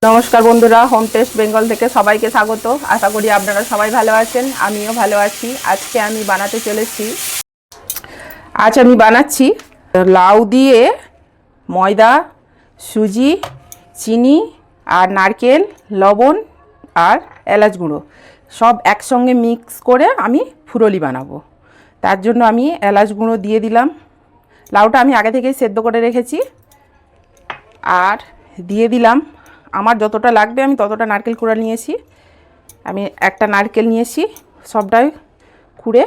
নমস্কার বন্ধুরা, home test Bengal থেকে সবাইকে স্বাগত। আশা করি আপনারা সবাই ভালো আছেন, আমিও ভালো আছি। আজকে আমি বানাতে চলেছি, আজ আমি বানাচ্ছি লাউ দিয়ে ময়দা, সুজি, চিনি আর নারকেল, লবণ আর এলাচ গুঁড়ো সব একসঙ্গে মিক্স করে আমি ফুরোলি বানাবো। তার জন্য আমি এলাচ গুঁড়ো দিয়ে দিলাম। লাউটা আমি আগে থেকেই সেদ্ধ করে রেখেছি। আর দিয়ে দিলাম আমার যতটা লাগবে আমি ততটা নারকেল কুড়া নিয়েছি। আমি একটা নারকেল নিয়েছি, সবটাই কুড়ে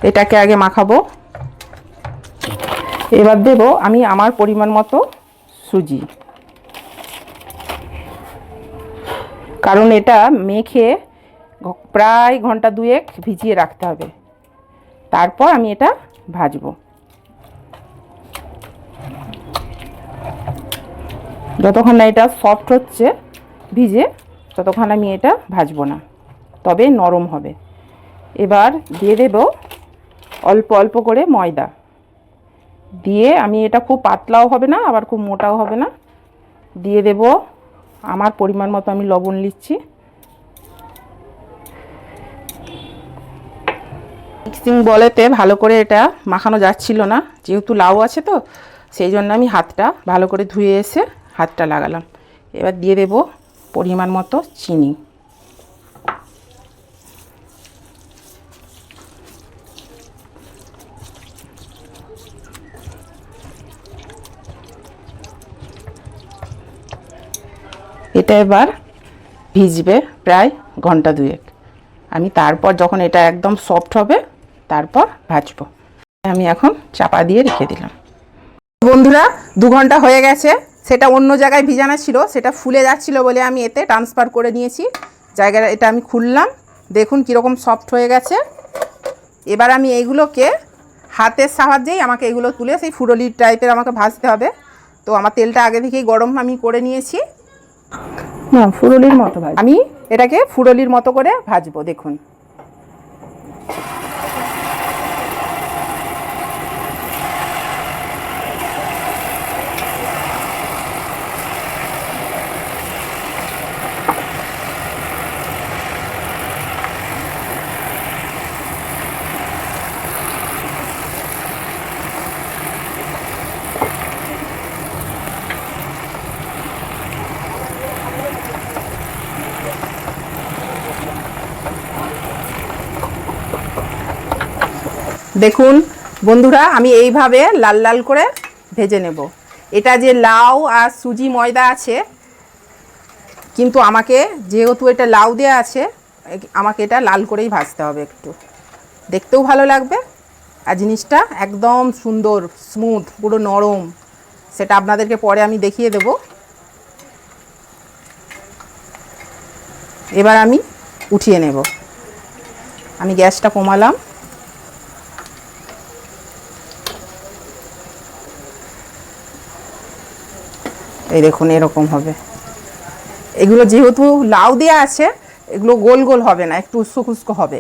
এটাকে আগে মাখাবো। এবার দেব আমি আমার পরিমাণ মতো সুজি, কারণ এটা মেখে প্রায় ঘন্টা দুয়েক ভিজিয়ে রাখতে হবে। তারপর আমি এটা ভাজবো। যতক্ষণ না এটা সফট হচ্ছে ভিজে, ততক্ষণ আমি এটা ভাজবো না, তবে নরম হবে। এবার দিয়ে দেব অল্প অল্প করে ময়দা দিয়ে, আমি এটা খুব পাতলাও হবে না আবার খুব মোটাও হবে না। দিয়ে দেব আমার পরিমাণ মতো আমি লবণ নিচ্ছি। মিক্সিং বলেতে ভালো করে এটা মাখানো যাচ্ছিল না, যেহেতু লাউ আছে তো সেই জন্য আমি হাতটা ভালো করে ধুয়ে এসে হাতটা লাগালাম। এবার দিয়ে দেব পরিমাণ মতো চিনি। এটা এবার ভিজবে প্রায় ঘন্টা দুয়েক। আমি তারপর যখন এটা একদম সফট হবে তারপর ভাজবো। আমি এখন চাপা দিয়ে রেখে দিলাম। বন্ধুরা, 2 ঘন্টা হয়ে গেছে। সেটা অন্য জায়গায় ভিজানো ছিল, সেটা ফুলে যাচ্ছিল বলে আমি এতে ট্রান্সফার করে নিয়েছি জায়গাটা। এটা আমি খুললাম, দেখুন কীরকম সফট হয়ে গেছে। এবার আমি এইগুলোকে হাতের সাহায্যেই আমাকে এগুলো তুলে সেই ফুরোলি টাইপের আমাকে ভাজতে হবে। তো আমার তেলটা আগে থেকেই গরম আমি করে নিয়েছি। না, ফুরোলির মতো ভাজ, আমি এটাকে ফুরোলির মতো করে ভাজবো। দেখুন দেখুন বন্ধুরা, আমি এইভাবে লাল লাল করে ভেজে নেব। এটা যে লাউ আর সুজি ময়দা আছে, কিন্তু আমাকে যেহেতু এটা লাউ দেওয়া আছে আমাকে এটা লাল করেই ভাজতে হবে, একটু দেখতেও ভালো লাগবে আর জিনিসটা একদম সুন্দর স্মুথ পুরো নরম। সেটা আপনাদেরকে পরে আমি দেখিয়ে দেব। এবার আমি উঠিয়ে নেব। আমি গ্যাসটা কমালাম। এই দেখুন এরকম হবে। এগুলো যেহেতু লাউ দেওয়া আছে এগুলো গোল গোল হবে না, একটু উস্কো খুস্কো হবে।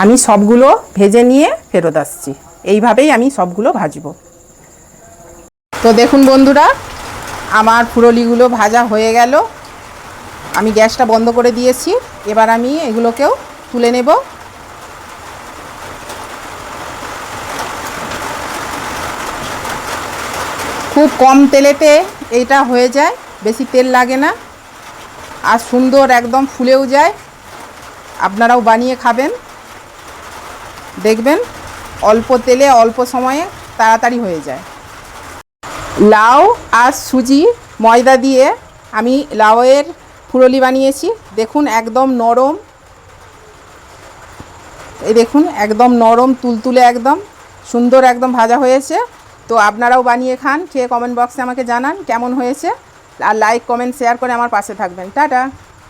আমি সবগুলো ভেজে নিয়ে ফেরত আসছি। এইভাবেই আমি সবগুলো ভাজবো। তো দেখুন বন্ধুরা, আমার ফুরোলিগুলো ভাজা হয়ে গেল। আমি গ্যাসটা বন্ধ করে দিয়েছি। এবার আমি এগুলোকেও তুলে নেব। খুব কম তেলেতে এইটা হয়ে যায়, বেশি তেল লাগে না আর সুন্দর একদম ফুলেও যায়। আপনারাও বানিয়ে খাবেন, দেখবেন অল্প তেলে অল্প সময়ে তাড়াতাড়ি হয়ে যায়। লাউ আর সুজি ময়দা দিয়ে আমি লাউয়ের ফুরোলি বানিয়েছি। দেখুন একদম নরম, এই দেখুন একদম নরম তুলতুলে একদম সুন্দর একদম ভাজা হয়েছে। তো আপনারাও বানিয়ে খান, খেয়ে কমেন্ট বক্সে আমাকে জানান কেমন হয়েছে। আর লাইক কমেন্ট শেয়ার করে আমার পাশে থাকবেন। টাটা।